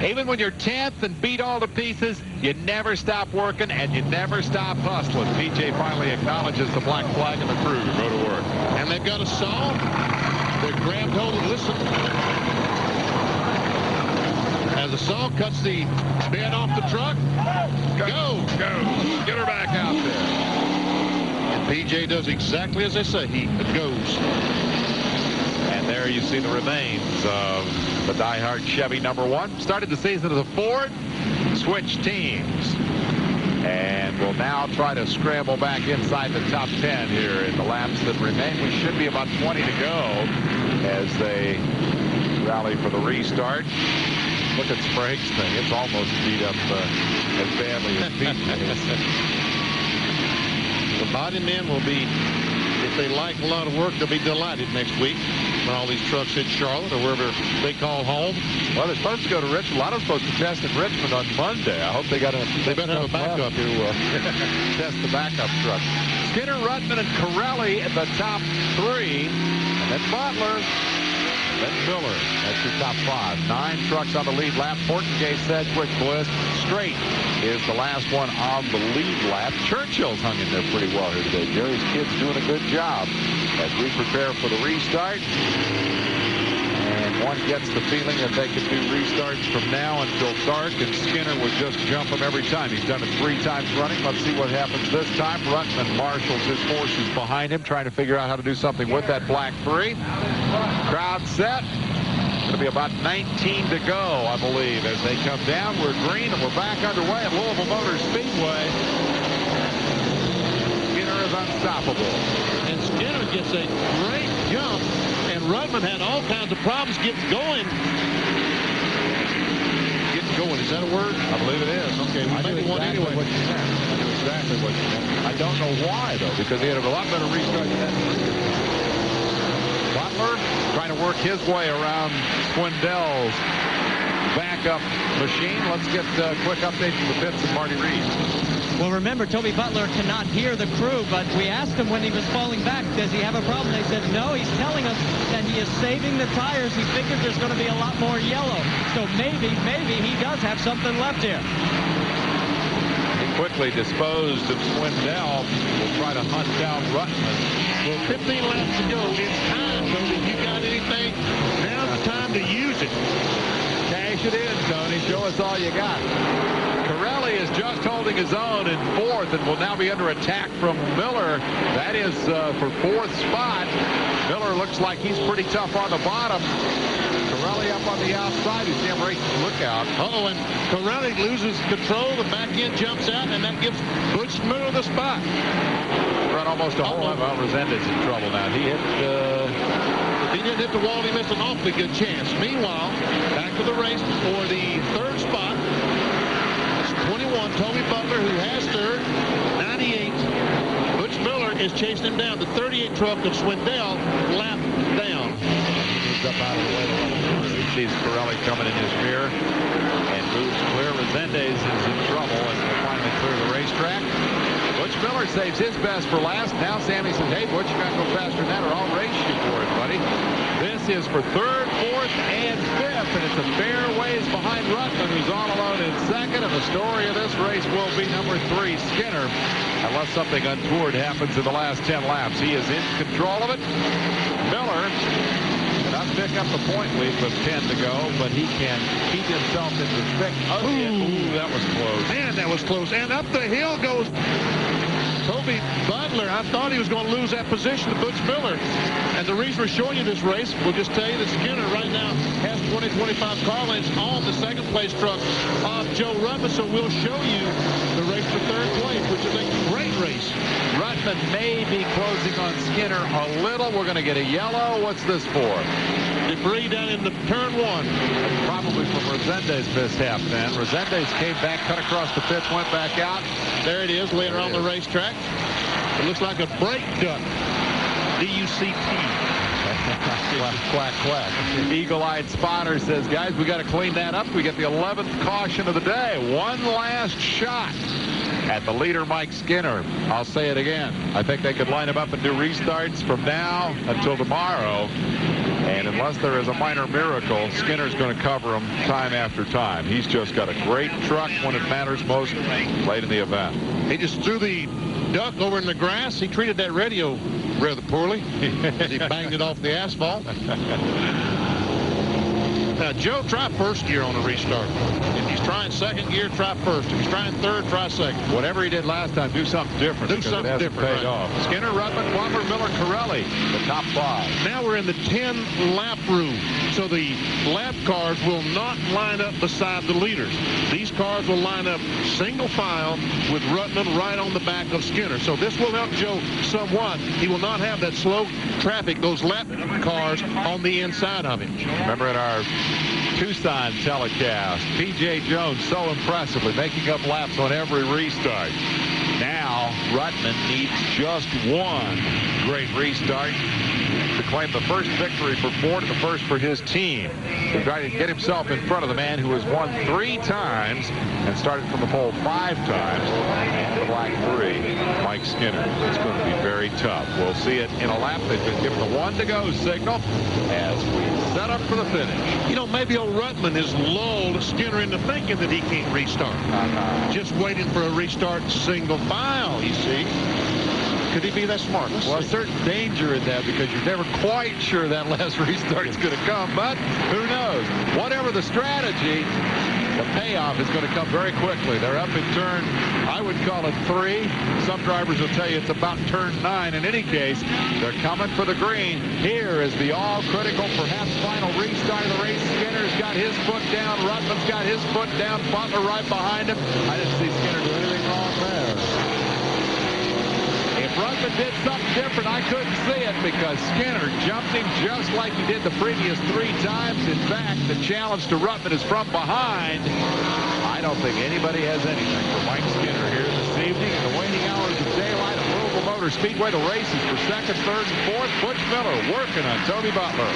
Even when you're 10th and beat all to pieces, you never stop working and you never stop hustling. PJ finally acknowledges the black flag and the crew to go to work. And they've got a saw. They're grabbed hold of, listen. As the saw cuts the bed off the truck. Go. Get her back out there. And PJ does exactly as they say. He goes. And there you see the remains of the diehard Chevy #1. Started the season as a Ford, switched teams, and will now try to scramble back inside the top 10 here in the laps that remain. We should be about 20 to go as they rally for the restart. Look at Sprague's thing. It's almost beat up as badly as PJ's. The body men will be, if they like a lot of work, they'll be delighted next week when all these trucks hit Charlotte or wherever they call home. Well, they're supposed to go to Richmond. A lot of them are supposed to test in Richmond on Monday. I hope they better have a backup to test the backup truck. Skinner, Rutman, and Corelli at the top 3. And then Butler. Then Miller. That's your top 5. 9 trucks on the lead lap. Portengate, Sedgwick, Bliss. Straight is the last one on the lead lap. Churchill's hung in there pretty well here today. Jerry's kids doing a good job as we prepare for the restart. And one gets the feeling that they can do restarts from now until dark, and Skinner would just jump them every time. He's done it 3 times running. Let's see what happens this time. Rutman marshals his forces behind him, trying to figure out how to do something with that black 3. Crowd set. Going to be about 19 to go, I believe, as they come down. We're green, and we're back underway at Louisville Motor Speedway. Skinner is unstoppable. And Skinner gets a great jump, and Rutman had all kinds of problems getting going. Getting going, is that a word? I believe it is. Okay, we made one anyway. What you meant. I knew exactly what you meant. I don't know why, though, because he had a lot better restart than that. Butler trying to work his way around Swindell's backup machine. Let's get a quick update from the pits of Marty Reed. Well, remember, Toby Butler cannot hear the crew, but we asked him when he was falling back, does he have a problem? They said no. He's telling us that he is saving the tires. He figures there's going to be a lot more yellow. So maybe he does have something left here. He quickly disposed of Swindell. We'll try to hunt down Rutman. Well, 15 laps to go. It's time, Tony. If you got anything, now's the time to use it. Cash it in, Tony. Show us all you got. Corelli is just holding his own in 4th and will now be under attack from Miller. That is for 4th spot. Miller looks like he's pretty tough on the bottom. Corelli up on the outside. You see him racing. Look out. And Corelli loses control. The back end jumps out, and that gives Butch Miller the spot. Run almost a whole lot. Well, Rezendes in trouble now. He hit... If he didn't hit the wall, he missed an awfully good chance. Meanwhile, back to the race for the 3rd spot. It's 21, Toby Butler, who has 3rd. 98, Butch Miller is chasing him down. The 38 truck of Swindell lap down. He moves up out of the way. He sees Corelli coming in his rear and moves clear. Rezendes is in trouble and will finally clear the racetrack. Butch Miller saves his best for last. Now Sammy says, hey, Butch, you got to go faster than that or I'll race you for it, buddy. This is for 3rd, 4th, and 5th, and it's a fair ways behind Rutman, who's all alone in 2nd, and the story of this race will be number 3, Skinner, unless something untoward happens in the last 10 laps. He is in control of it. Miller cannot pick up the point lead with 10 to go, but he can keep himself in the thick of it. Ooh, that was close. Man, that was close. And up the hill goes Toby Butler. I thought he was going to lose that position to Butch Miller. And the reason we're showing you this race, we'll just tell you that Skinner right now has 20-25 car lengths on the 2nd place truck of Joe Rutman. So we'll show you the race for 3rd place, which is a great race. Rutman may be closing on Skinner a little. We're going to get a yellow. What's this for? Debris down in the turn 1. Probably from Rezendes' mishap then. Rezendes came back, cut across the pits, went back out. There it is later on the racetrack. It looks like a brake duct. D-U-C-T. Quack, quack. Eagle-eyed spotter says, guys, we got to clean that up. We get the 11th caution of the day. One last shot at the leader, Mike Skinner. I'll say it again. I think they could line him up and do restarts from now until tomorrow. And unless there is a minor miracle, Skinner's going to cover him time after time. He's just got a great truck when it matters most late in the event. He just threw the duck over in the grass. He treated that radio rather poorly as he banged it off the asphalt. Now, Joe, try first gear on a restart. If he's trying second gear, try first. If he's trying third, try second. Whatever he did last time, do something different. Do something different. Paid off. Skinner, Rutman, Butler, Miller, Corelli, the top 5. Now we're in the 10-lap rule. So the lap cars will not line up beside the leaders. These cars will line up single file with Rutman right on the back of Skinner. So this will help Joe somewhat. He will not have that slow traffic, those lap cars on the inside of him. Remember in our Tucson telecast, P.J. Jones so impressively making up laps on every restart. Now Rutman needs just one great restart to claim the first victory for Ford and the first for his team. To try to get himself in front of the man who has won 3 times and started from the pole 5 times. The black 3, Mike Skinner. It's going to be very tough. We'll see it in a lap. They've been given the 1 to go signal as we set up for the finish. You know, maybe old Rutman has lulled Skinner into thinking that he can't restart. Just waiting for a restart single file, you see. Could he be that smart? Well, a certain danger in that because you're never quite sure that last restart is going to come, but who knows? Whatever the strategy, the payoff is going to come very quickly. They're up in turn, I would call it 3. Some drivers will tell you it's about turn 9. In any case, they're coming for the green. Here is the all-critical, perhaps final restart of the race. Skinner's got his foot down. Rutman's got his foot down. Butler right behind him. I didn't see Skinner do anything wrong there. If Rutman did something different, I couldn't see it because Skinner jumped him just like he did the previous 3 times. In fact, the challenge to Rutman is from behind. I don't think anybody has anything for Mike Skinner here this evening in the waning hours of daylight at Louisville Motor Speedway. The races for 2nd, 3rd, and 4th. Butch Miller working on Toby Butler.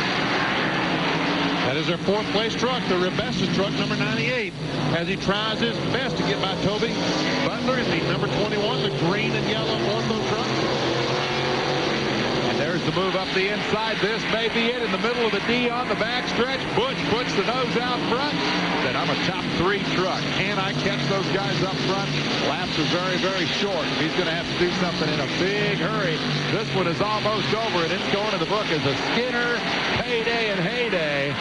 That is their 4th place truck, the Rezendes truck, number 98, as he tries his best to get by Toby Butler in the number 21, the green and yellow Ortho truck. And there's the move up the inside. This may be it in the middle of the D on the backstretch. Butch puts the nose out front. Said, I'm a top 3 truck. Can I catch those guys up front? Laps are very, very short. He's going to have to do something in a big hurry. This one is almost over, and it's going to the book as a Skinner payday and heyday.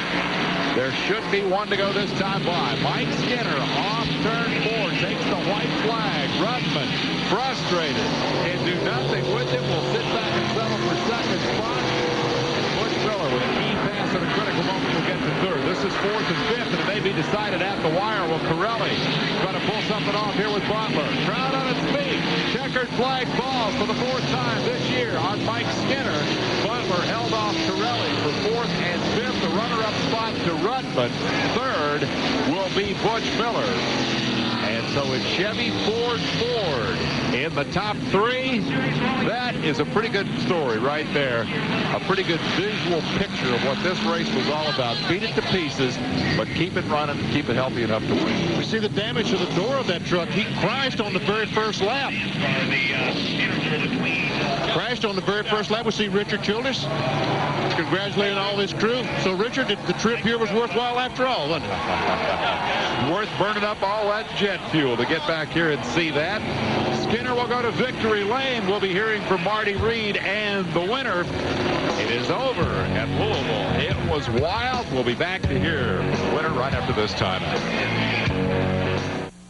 There should be 1 to go this time by. Mike Skinner off turn 4 takes the white flag. Rutman frustrated and do nothing with it. Will sit back and settle for 2nd spot. And Butch Miller with a key pass at a critical moment will get to 3rd. This is 4th and 5th, and it may be decided at the wire. Will Corelli try to pull something off here with Butler? Crowd on its feet. Checkered flag falls for the 4th time this year on Mike Skinner. Butler held off Corelli for 4th and 5th. The runner-up spot to Rutman. 3rd will be Butch Miller. And so it's Chevy, Ford in the top 3. That is a pretty good story right there. A pretty good visual picture of what this race was all about. Beat it to pieces, but keep it running and keep it healthy enough to win. We see the damage to the door of that truck. He crashed on the very first lap. Crashed on the very first lap. We see Richard Childress congratulating all his crew. So, Richard, the trip here was worthwhile after all, wasn't it? Worth burning up all that jet fuel to get back here and see that. Skinner will go to victory lane. We'll be hearing from Marty Reed and the winner. It is over at Louisville. It was wild. We'll be back to hear the winner right after this time.